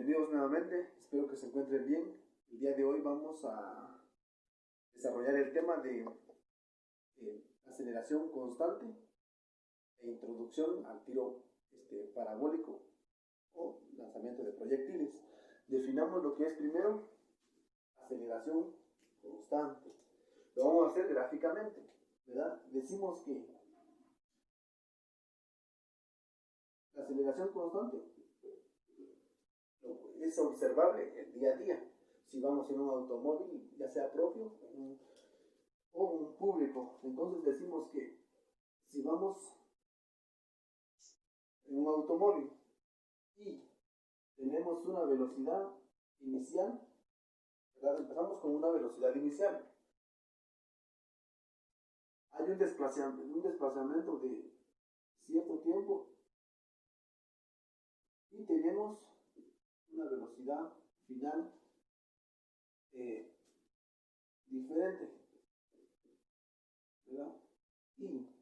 Bienvenidos nuevamente, espero que se encuentren bien. El día de hoy vamos a desarrollar el tema de aceleración constante e introducción al tiro parabólico o lanzamiento de proyectiles. Definamos lo que es primero aceleración constante. Lo vamos a hacer gráficamente, ¿verdad? Decimos que la aceleración constante es observable el día a día. Si vamos en un automóvil, ya sea propio o un público, entonces decimos que si vamos en un automóvil y tenemos una velocidad inicial, ¿verdad? Empezamos con una velocidad inicial. Hay un desplazamiento de cierto tiempo y tenemos una velocidad final diferente, ¿verdad? Y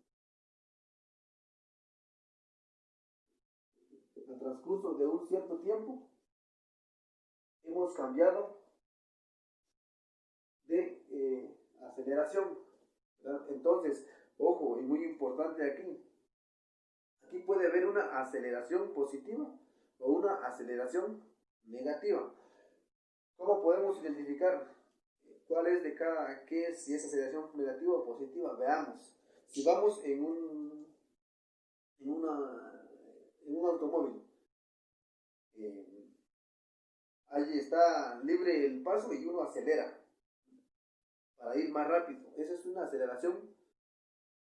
al transcurso de un cierto tiempo hemos cambiado de aceleración, ¿verdad? Entonces, ojo, y muy importante aquí puede haber una aceleración positiva o una aceleración negativa. ¿Cómo podemos identificar cuál es de cada, qué es, si es aceleración negativa o positiva? Veamos. Si vamos en un automóvil, ahí está libre el paso y uno acelera para ir más rápido. Esa es una aceleración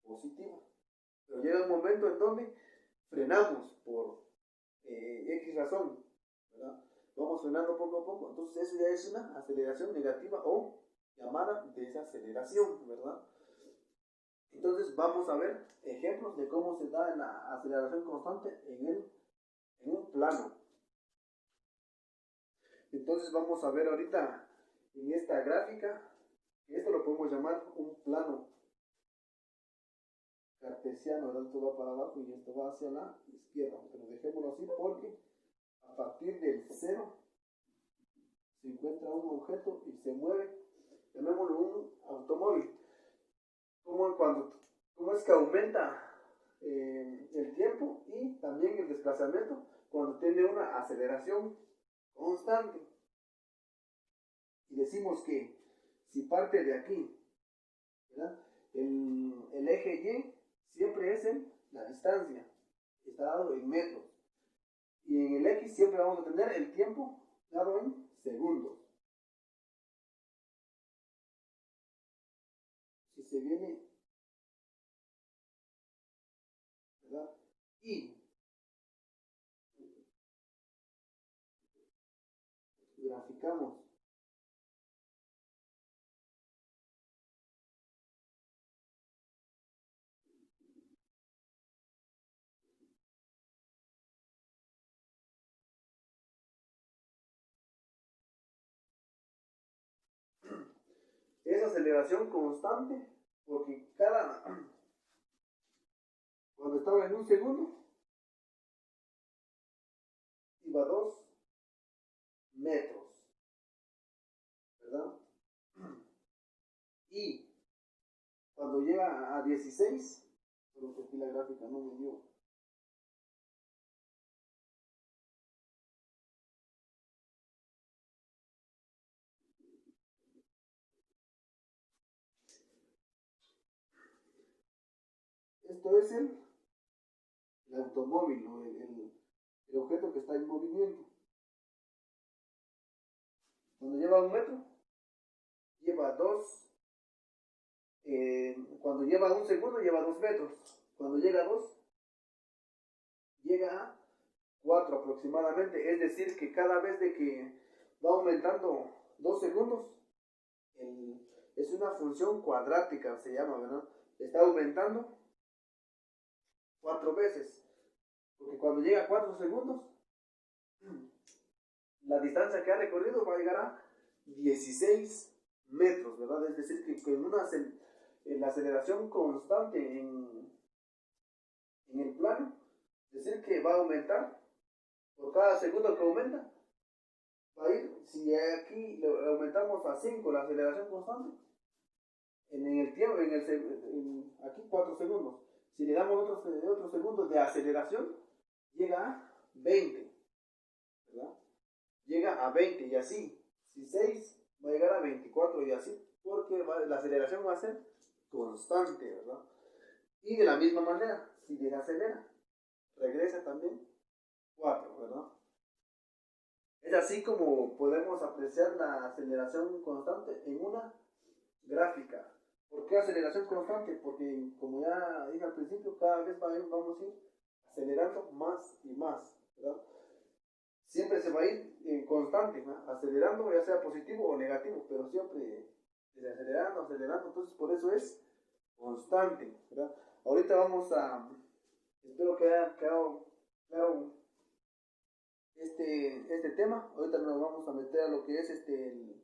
positiva. Pero llega un momento en donde frenamos por X razón, ¿verdad? Vamos frenando poco a poco, entonces eso ya es una aceleración negativa o llamada desaceleración, ¿verdad? Entonces vamos a ver ejemplos de cómo se da la aceleración constante en un plano. Entonces vamos a ver ahorita en esta gráfica, que esto lo podemos llamar un plano cartesiano, ¿verdad? Esto va para abajo y esto va hacia la izquierda, pero dejémoslo así porque a partir del cero se encuentra un objeto y se mueve, llamémoslo un automóvil. ¿Cómo es que aumenta el tiempo y también el desplazamiento cuando tiene una aceleración constante? Y decimos que si parte de aquí, ¿verdad? El eje Y siempre es la distancia, está dado en metros. Y en el X siempre vamos a tener el tiempo dado en segundos. Si se viene, ¿verdad? Y graficamos esa aceleración constante, porque cuando estaba en un segundo, iba a 2 metros, ¿verdad? Y cuando llega a 16, solo que aquí la gráfica no me dio. Esto es el automóvil o el objeto que está en movimiento. Cuando lleva 1 metro, lleva 2. Cuando lleva 1 segundo, lleva 2 metros. Cuando llega a 2, llega a 4 aproximadamente. Es decir, que cada vez de que va aumentando 2 segundos, es una función cuadrática, se llama, ¿verdad? Está aumentando 4 veces. Porque cuando llega a 4 segundos, la distancia que ha recorrido va a llegar a 16 metros, ¿verdad? Es decir, que con la aceleración constante en el plano, es decir, que va a aumentar por cada segundo que aumenta, va a ir, si aquí le aumentamos a 5 la aceleración constante, en el tiempo, aquí 4 segundos, si le damos otros segundos de aceleración, llega a 20, ¿verdad? Llega a 20 y así, si 6 va a llegar a 24 y así, porque la aceleración va a ser constante, ¿verdad? Y de la misma manera, si desacelera, regresa también 4, ¿verdad? Es así como podemos apreciar la aceleración constante en una gráfica. ¿Por qué aceleración constante? Porque, como ya dije al principio, cada vez vamos a ir acelerando más y más, ¿verdad? Siempre se va a ir constante, ¿no? Acelerando, ya sea positivo o negativo, pero siempre acelerando, entonces por eso es constante, ¿verdad? Ahorita vamos a, espero que haya quedado claro este tema. Ahorita nos vamos a meter a lo que es el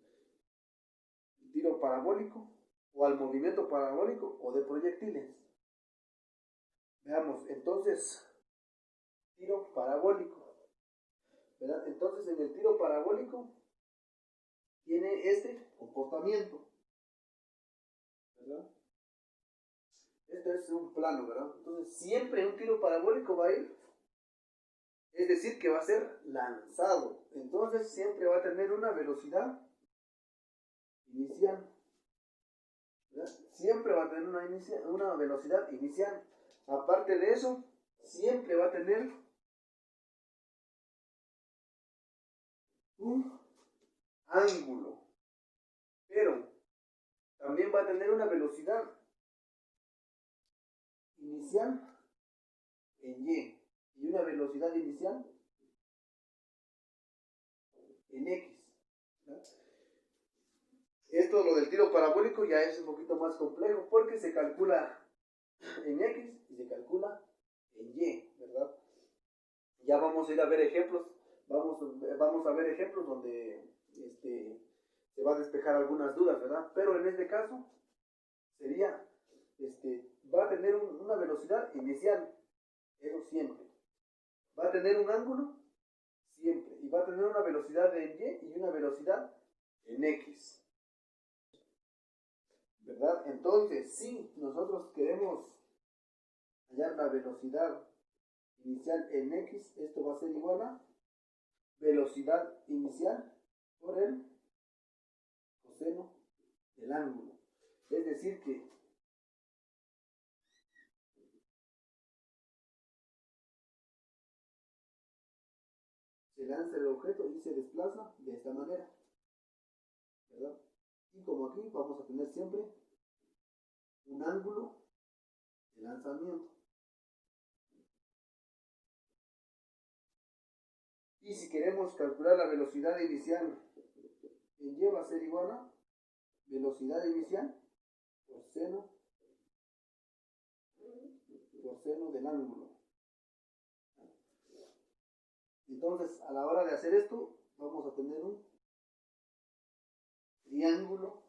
tiro parabólico, o al movimiento parabólico o de proyectiles. Veamos, entonces, tiro parabólico, ¿verdad? Entonces, en el tiro parabólico tiene este comportamiento, ¿verdad? Este es un plano, ¿verdad? Entonces, siempre un tiro parabólico va a ir, es decir, que va a ser lanzado. Entonces, siempre va a tener una velocidad inicial, ¿verdad? Siempre va a tener una velocidad inicial. Aparte de eso, siempre va a tener un ángulo, pero también va a tener una velocidad inicial en Y y una velocidad inicial en X, ¿no? Esto, lo del tiro parabólico, ya es un poquito más complejo porque se calcula en X y se calcula en Y, ¿verdad? Ya vamos a ir a ver ejemplos, vamos a ver ejemplos donde se va a despejar algunas dudas, ¿verdad? Pero en este caso sería, va a tener una velocidad inicial, eso siempre. Va a tener un ángulo siempre, y va a tener una velocidad en Y y una velocidad en X, ¿verdad? Entonces, si nosotros queremos hallar la velocidad inicial en X, esto va a ser igual a velocidad inicial por el coseno del ángulo. Es decir que se lanza el objeto y se desplaza de esta manera, ¿verdad? Y como aquí vamos a tener siempre un ángulo de lanzamiento. Y si queremos calcular la velocidad inicial en Y, va a ser igual a velocidad inicial por seno del ángulo. Entonces, a la hora de hacer esto, vamos a tener un triángulo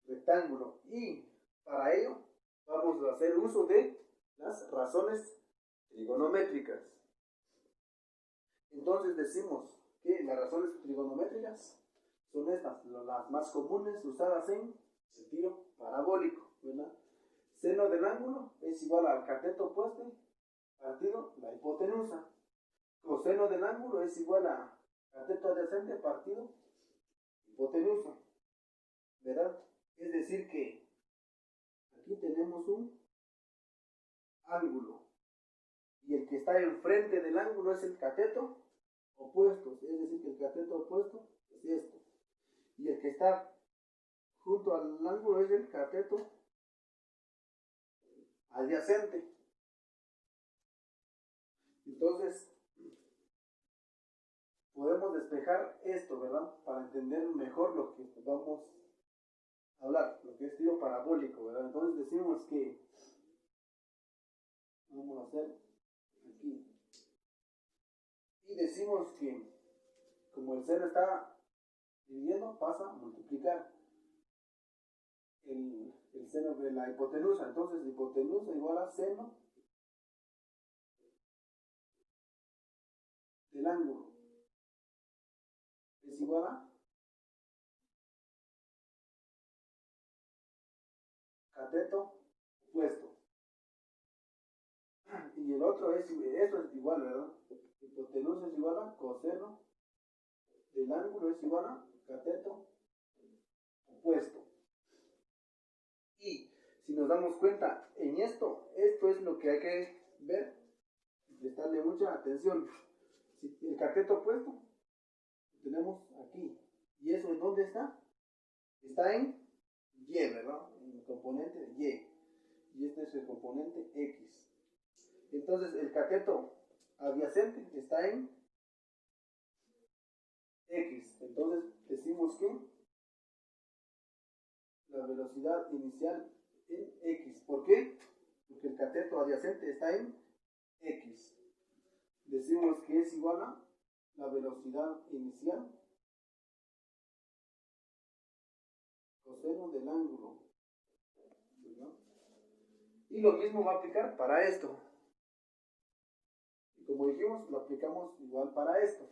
rectángulo, y para ello vamos a hacer uso de las razones trigonométricas. Entonces decimos que las razones trigonométricas son estas, las más comunes usadas en el tiro parabólico, ¿verdad? Seno del ángulo es igual al cateto opuesto partido la hipotenusa. Coseno del ángulo es igual a cateto adyacente partido hipotenusa, ¿verdad? Es decir que aquí tenemos un ángulo y el que está enfrente del ángulo es el cateto opuesto, es decir que el cateto opuesto es esto, y el que está junto al ángulo es el cateto adyacente. Entonces podemos despejar esto, ¿verdad? Para entender mejor lo que vamos a hablar, lo que es tiro parabólico, ¿verdad? Entonces decimos que vamos a hacer aquí, y decimos que como el seno está dividiendo, pasa a multiplicar el seno de la hipotenusa. Entonces hipotenusa igual a seno del del ángulo es igual a cateto opuesto. Y el otro es, esto es igual, ¿verdad? Hipotenusa es igual a coseno del ángulo es igual a cateto opuesto. Y si nos damos cuenta en esto es lo que hay que ver, prestarle mucha atención. Si el cateto opuesto lo tenemos aquí. ¿Y eso en dónde está? Está en Y, ¿verdad? En el componente de Y. Y este es el componente X. Entonces el cateto adyacente está en X. Entonces decimos que la velocidad inicial en X. ¿Por qué? Porque el cateto adyacente está en X. Decimos que es igual a la velocidad inicial coseno del ángulo. ¿Verdad? Y lo mismo va a aplicar para esto. Y como dijimos, lo aplicamos igual para esto.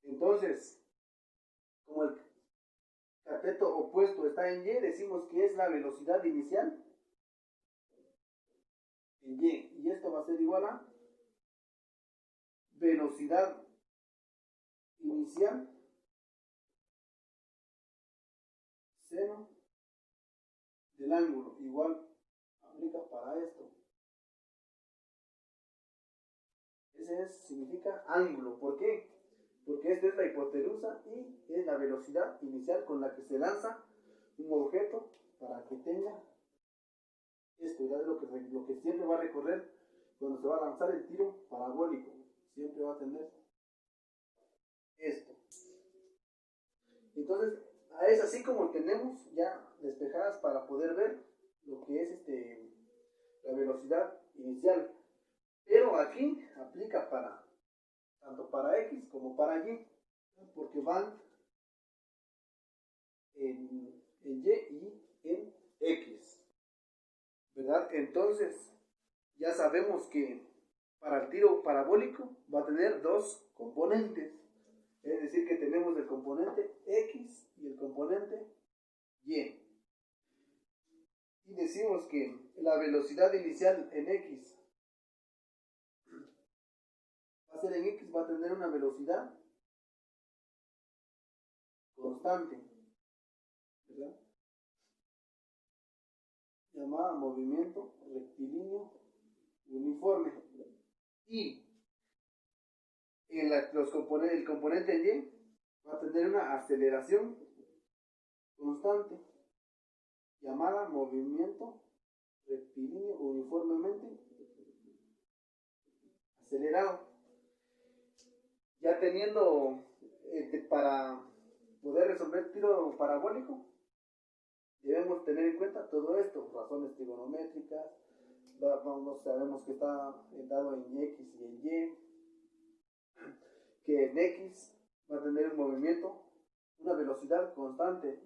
Entonces, como el cateto opuesto está en Y, decimos que es la velocidad inicial en Y. Y esto va a ser igual a velocidad inicial seno del ángulo. Igual aplica para esto. Ese significa ángulo. ¿Por qué? Porque esta es la hipotenusa y es la velocidad inicial con la que se lanza un objeto para que tenga esto. Ya es lo que siempre va a recorrer cuando se va a lanzar el tiro parabólico. Siempre va a tener esto. Entonces, es así como tenemos ya despejadas para poder ver lo que es la velocidad inicial. Pero aquí aplica tanto para X como para Y, porque van en Y y en X, ¿verdad? Entonces, ya sabemos que para el tiro parabólico va a tener dos componentes, es decir, que tenemos el componente X y el componente Y. Y decimos que la velocidad inicial en X va a ser en X, va a tener una velocidad constante, ¿verdad? Llamada movimiento rectilíneo uniforme. Y el componente Y va a tener una aceleración constante llamada movimiento rectilíneo uniformemente acelerado. Ya teniendo para poder resolver tiro parabólico, debemos tener en cuenta todo esto, razones trigonométricas, sabemos que está dado en X y en Y, que en X va a tener un movimiento, una velocidad constante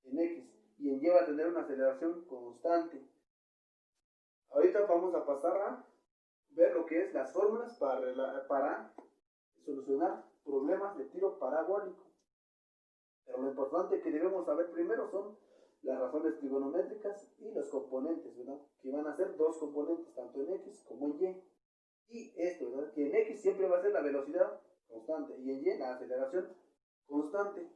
en X, y en Y va a tener una aceleración constante. Ahorita vamos a pasar a ver lo que es las fórmulas para solucionar problemas de tiro parabólico. Pero lo importante que debemos saber primero son las razones trigonométricas y los componentes, ¿verdad? Que van a ser dos componentes, tanto en X como en Y. Y esto, ¿verdad? Que en X siempre va a ser la velocidad constante y en Y la aceleración constante.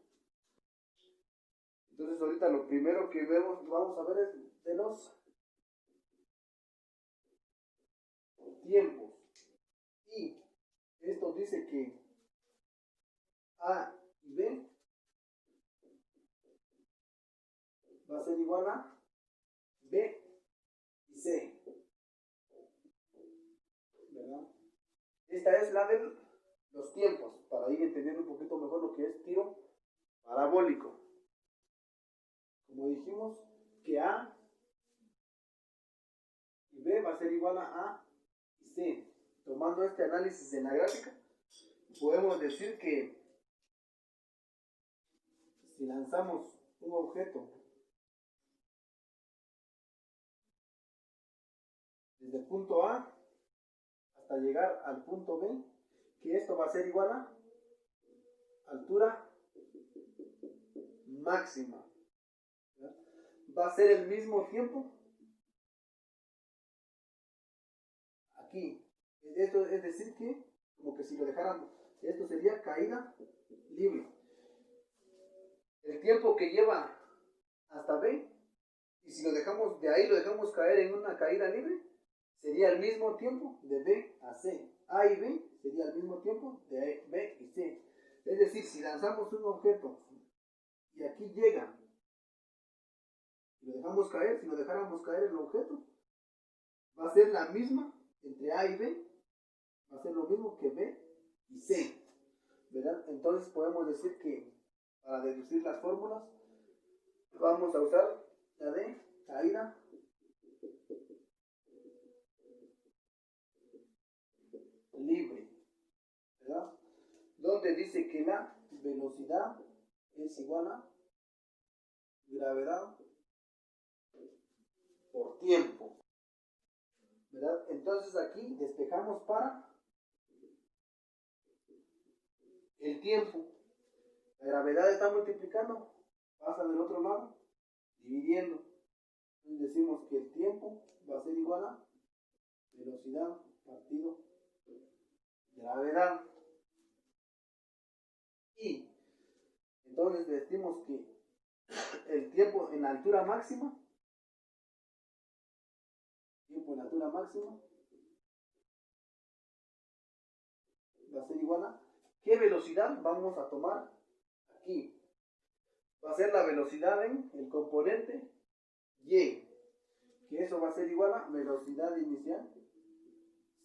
Entonces ahorita lo primero que vamos a ver es de los tiempos. Y esto dice que A y B va a ser igual a B y C, ¿verdad? Esta es la de los tiempos, para ir entendiendo un poquito mejor lo que es tiro parabólico. Como dijimos, que A y B va a ser igual a y C. Tomando este análisis en la gráfica, podemos decir que si lanzamos un objeto desde el punto A hasta llegar al punto B, que esto va a ser igual a altura máxima. ¿Verdad? Va a ser el mismo tiempo aquí. Esto es decir que, como que si lo dejáramos, esto sería caída libre. El tiempo que lleva hasta B, y si lo dejamos de ahí, lo dejamos caer en una caída libre, sería el mismo tiempo de B a C. A y B sería el mismo tiempo de B y C. Es decir, si lanzamos un objeto y aquí llega, y lo dejamos caer, si lo dejáramos caer el objeto, va a ser la misma entre A y B, va a ser lo mismo que B y C, ¿verdad? Entonces podemos decir que para deducir las fórmulas vamos a usar la de caída libre, ¿verdad? Donde dice que la velocidad es igual a gravedad por tiempo, ¿verdad? Entonces aquí despejamos para el tiempo. La gravedad está multiplicando, pasa del otro lado, dividiendo. Entonces decimos que el tiempo va a ser igual a velocidad partido gravedad. Y entonces decimos que el tiempo en la altura máxima, va a ser igual a ¿qué velocidad vamos a tomar aquí? Va a ser la velocidad en el componente y, que eso va a ser igual a velocidad inicial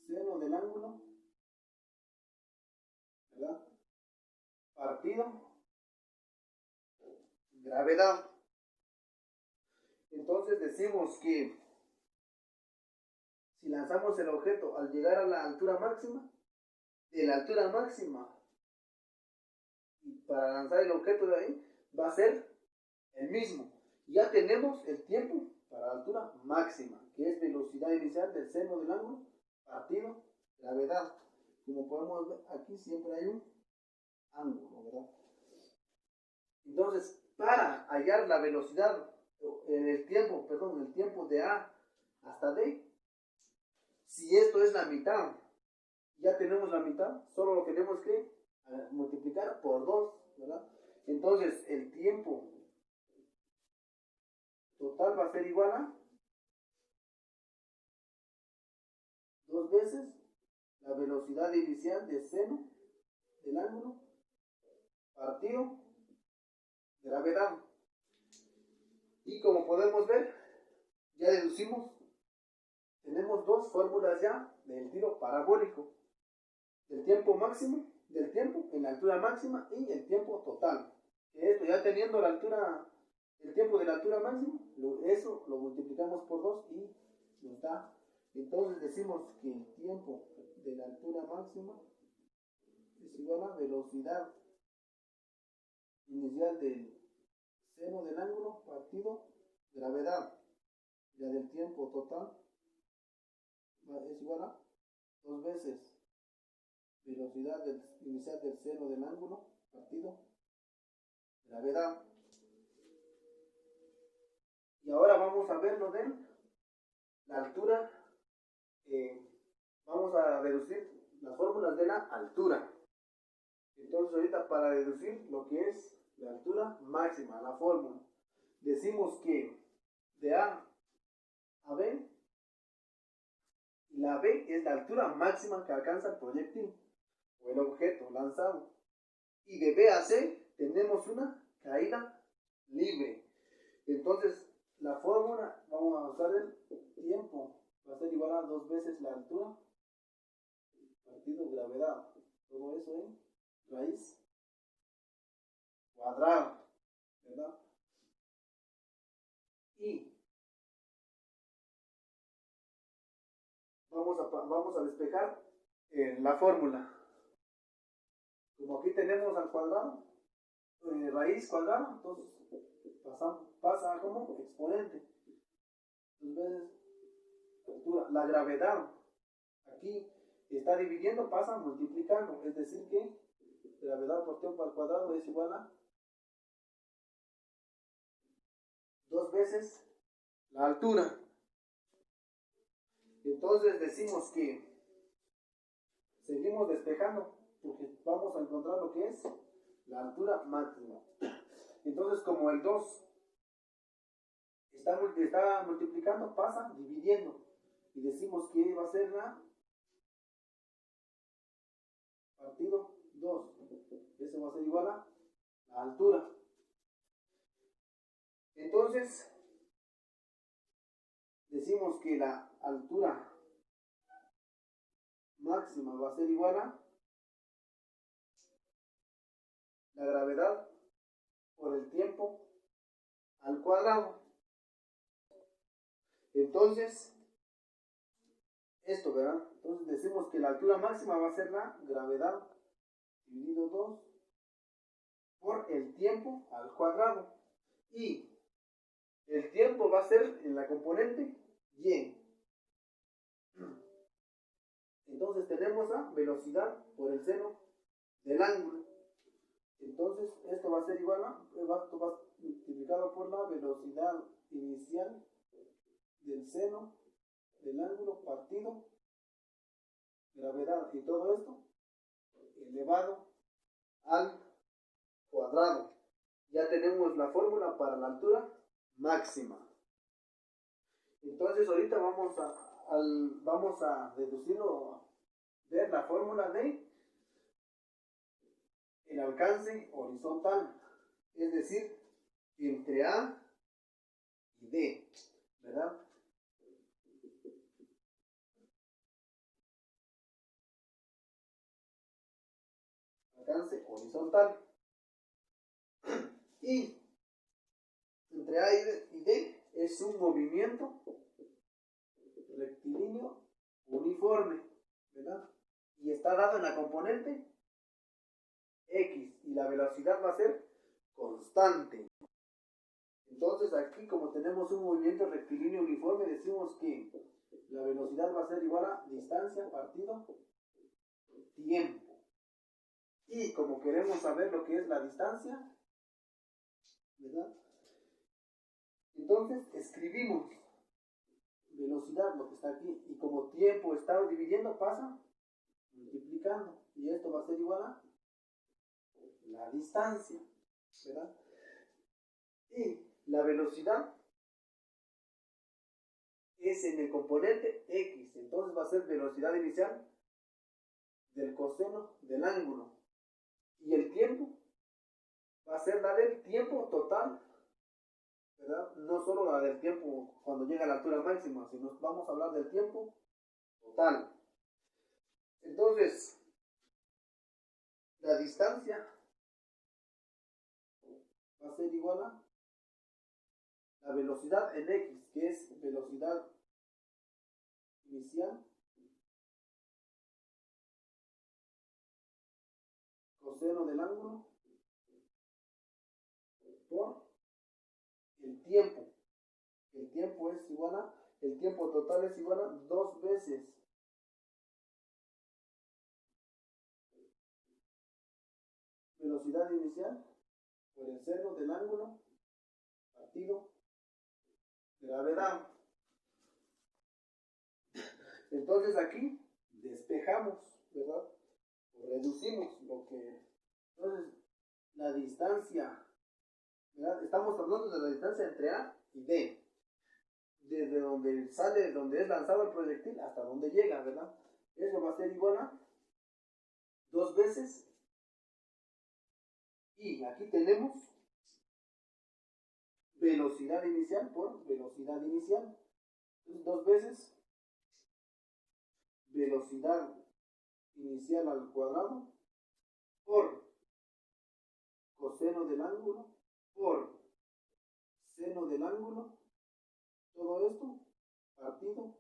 seno del ángulo, ¿verdad? Partido gravedad. Entonces decimos que si lanzamos el objeto al llegar a la altura máxima, de la altura máxima, y para lanzar el objeto de ahí, va a ser el mismo. Ya tenemos el tiempo para la altura máxima, que es velocidad inicial del seno del ángulo partido gravedad. Como podemos ver, aquí siempre hay un ángulo, ¿verdad? Entonces, para hallar la velocidad en el tiempo de A hasta D, si esto es la mitad, ya tenemos la mitad, solo lo tenemos que multiplicar por 2, ¿verdad? Entonces, el tiempo total va a ser igual a 2 veces la velocidad inicial de seno del ángulo partido gravedad. Y como podemos ver, ya deducimos, tenemos dos fórmulas ya del tiro parabólico, del tiempo máximo, del tiempo en la altura máxima y el tiempo total. Esto ya teniendo la altura, el tiempo de la altura máxima, eso lo multiplicamos por 2 y nos da. Entonces decimos que el tiempo de la altura máxima es igual a velocidad inicial del seno del ángulo partido gravedad. Ya del tiempo total es igual a 2 veces velocidad inicial del seno del ángulo partido gravedad. Y ahora vamos a ver lo de la altura. Vamos a deducir las fórmulas de la altura. Entonces ahorita para deducir lo que es la altura máxima, la fórmula, decimos que de A a B, la B es la altura máxima que alcanza el proyectil o el objeto lanzado. Y de B a C tenemos una caída libre. Entonces la fórmula, vamos a usar el tiempo, va a ser igual a 2 veces la altura partido gravedad. Todo eso en raíz cuadrada, ¿verdad? Y vamos a despejar la fórmula. Como aquí tenemos al cuadrado, raíz cuadrada, entonces pasa como exponente. Entonces, altura, la gravedad, aquí está dividiendo, pasa multiplicando. Es decir que gravedad por tiempo al cuadrado es igual a 2 veces la altura. Entonces decimos que seguimos despejando porque vamos a encontrar lo que es la altura máxima. Entonces, como el 2 está multiplicando, pasa dividiendo. Y decimos que va a ser la partido 2. Eso va a ser igual a la altura. Entonces, decimos que la altura máxima va a ser igual a la gravedad por el tiempo al cuadrado. Entonces, esto, ¿verdad? Entonces decimos que la altura máxima va a ser la gravedad dividido 2 por el tiempo al cuadrado. Y el tiempo va a ser en la componente y. Entonces tenemos la velocidad por el seno del ángulo. Entonces esto va a ser igual a, esto va multiplicado por la velocidad inicial del seno del ángulo partido gravedad y todo esto elevado al cuadrado. Ya tenemos la fórmula para la altura máxima. Entonces ahorita vamos a deducirlo, ver la fórmula de el alcance horizontal, es decir, entre A y D, ¿verdad? Alcance horizontal. Y entre A y D es un movimiento rectilíneo uniforme, ¿verdad? Y está dado en la componente X y la velocidad va a ser constante. Entonces aquí, como tenemos un movimiento rectilíneo uniforme, decimos que la velocidad va a ser igual a distancia partido tiempo. Y como queremos saber lo que es la distancia, ¿verdad? Entonces escribimos velocidad, lo que está aquí, y como tiempo está dividiendo, pasa multiplicando, y esto va a ser igual a la distancia, ¿verdad? Y la velocidad es en el componente X, entonces va a ser velocidad inicial del coseno del ángulo, y el tiempo va a ser la del tiempo total, ¿verdad? No solo la del tiempo cuando llega a la altura máxima, sino vamos a hablar del tiempo total. Entonces, la distancia va a ser igual a la velocidad en X, que es velocidad inicial coseno del ángulo por el tiempo. El tiempo es igual a, el tiempo total es igual a 2 veces velocidad inicial por el seno del ángulo partido gravedad. Entonces aquí despejamos, ¿verdad? O reducimos lo que... Entonces, la distancia, ¿verdad? Estamos hablando de la distancia entre A y D. Desde donde sale, donde es lanzado el proyectil, hasta donde llega, ¿verdad? Eso va a ser igual a 2 veces. Y aquí tenemos velocidad inicial por velocidad inicial. Entonces, 2 veces velocidad inicial al cuadrado por coseno del ángulo por seno del ángulo, todo esto partido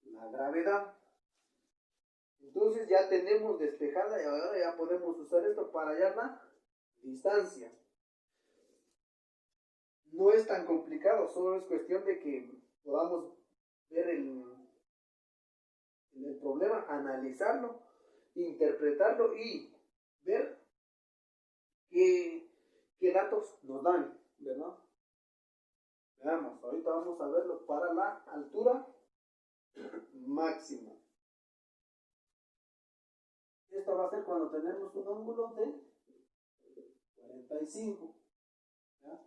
la gravedad. Entonces ya tenemos despejada y ahora ya podemos usar esto para hallar la distancia. No es tan complicado, solo es cuestión de que podamos ver el problema, analizarlo, interpretarlo y ver qué datos nos dan, ¿verdad? Veamos, ahorita vamos a verlo para la altura máxima. Esto va a ser cuando tenemos un ángulo de 45, ¿ya?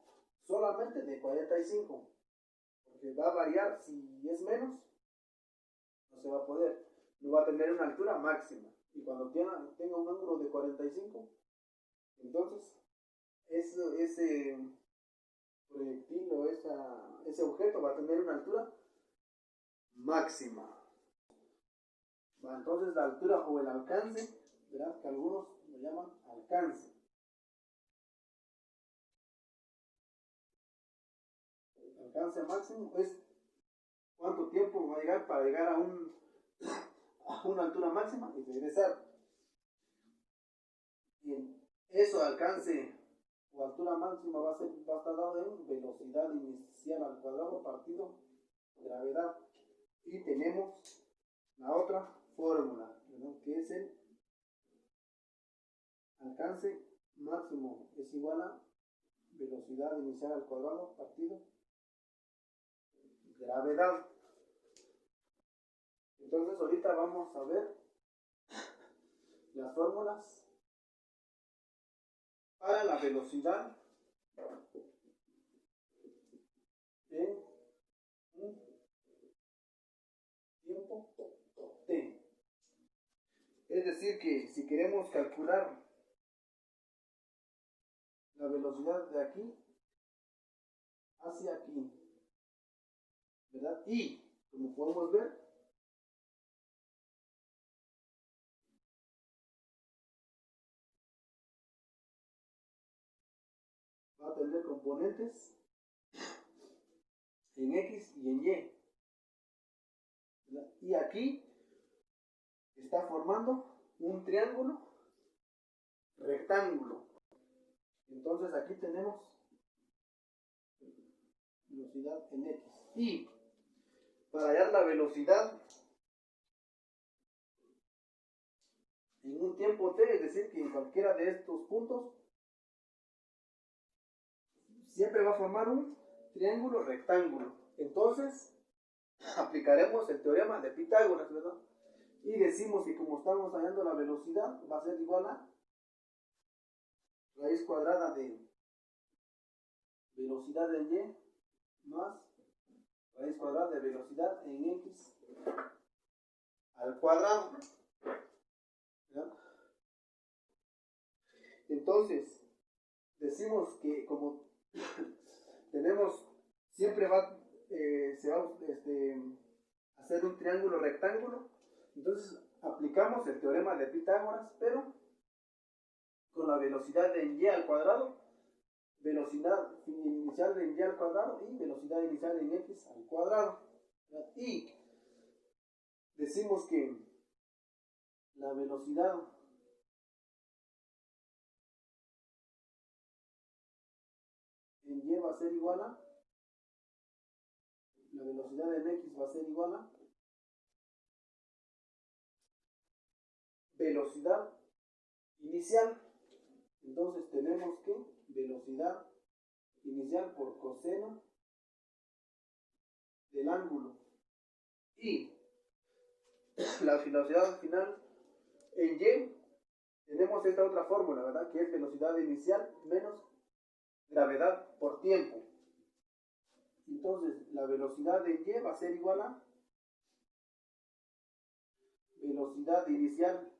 Solamente de 45, porque va a variar. Si es menos, no se va a poder, no va a tener una altura máxima. Y cuando tenga un ángulo de 45, entonces ese proyectil o ese objeto va a tener una altura máxima. Entonces la altura o el alcance, verás que algunos lo llaman alcance. El alcance máximo es cuánto tiempo va a llegar para llegar a una altura máxima y regresar. Y eso, alcance o altura máxima, va a estar dado en velocidad inicial al cuadrado partido gravedad. Y tenemos la otra fórmula, ¿verdad? Que es el alcance máximo es igual a velocidad inicial al cuadrado partido gravedad. Entonces ahorita vamos a ver las fórmulas para la velocidad en un tiempo t. Es decir, que si queremos calcular la velocidad de aquí hacia aquí, ¿verdad? Y como podemos ver, va a tener componentes en X y en Y, ¿verdad? Y aquí está formando un triángulo rectángulo. Entonces aquí tenemos velocidad en X. Y para hallar la velocidad en un tiempo t, es decir, que en cualquiera de estos puntos siempre va a formar un triángulo rectángulo. Entonces aplicaremos el teorema de Pitágoras, ¿verdad? Y decimos que como estamos hallando la velocidad, va a ser igual a raíz cuadrada de velocidad en Y más raíz cuadrada de velocidad en X al cuadrado, ¿verdad? Entonces decimos que como tenemos, siempre se va a hacer un triángulo rectángulo, entonces aplicamos el teorema de Pitágoras, pero con la velocidad de y al cuadrado, velocidad inicial de y al cuadrado y velocidad inicial en x al cuadrado. Y decimos que la velocidad en y va a ser igual a, la velocidad en x va a ser igual a velocidad inicial. Entonces tenemos que velocidad inicial por coseno del ángulo y la velocidad final en y tenemos esta otra fórmula, ¿verdad? Que es velocidad inicial menos gravedad por tiempo. Entonces la velocidad de y va a ser igual a velocidad inicial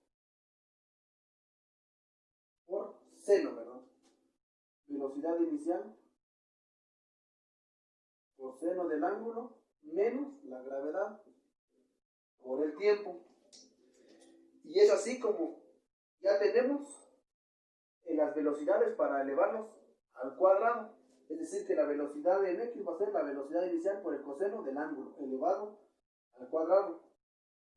por seno, ¿verdad? Velocidad inicial por seno del ángulo menos la gravedad por el tiempo. Y es así como ya tenemos las velocidades para elevarlos al cuadrado. Es decir, que la velocidad en x va a ser la velocidad inicial por el coseno del ángulo elevado al cuadrado,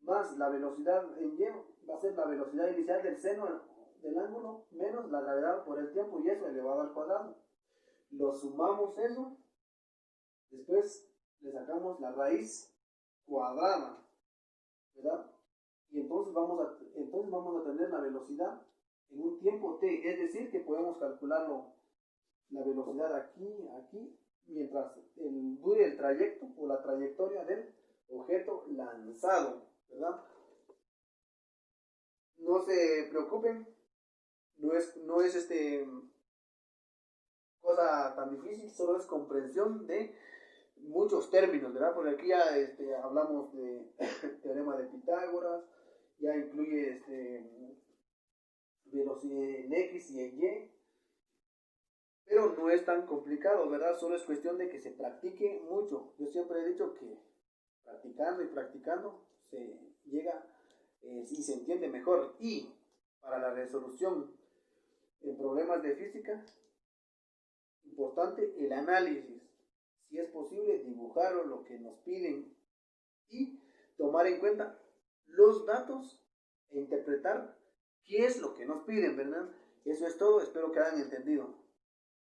más la velocidad en y va a ser la velocidad inicial del seno del ángulo menos la gravedad por el tiempo, y eso elevado al cuadrado. Lo sumamos eso, después le sacamos la raíz cuadrada, ¿verdad? y entonces vamos a tener la velocidad en un tiempo t, es decir, que podemos calcularlo, la velocidad aquí, mientras dure el trayecto o la trayectoria del objeto lanzado, ¿verdad? No se preocupen, no es cosa tan difícil, solo es comprensión de muchos términos, ¿verdad? Porque aquí ya hablamos de teorema de Pitágoras, ya incluye velocidad en X y en Y, pero no es tan complicado, ¿verdad? Solo es cuestión de que se practique mucho. Yo siempre he dicho que practicando y practicando se llega y se entiende mejor. Y para la resolución en problemas de física, importante el análisis. Si es posible, dibujar lo que nos piden y tomar en cuenta los datos e interpretar qué es lo que nos piden, ¿verdad? Eso es todo, espero que hayan entendido.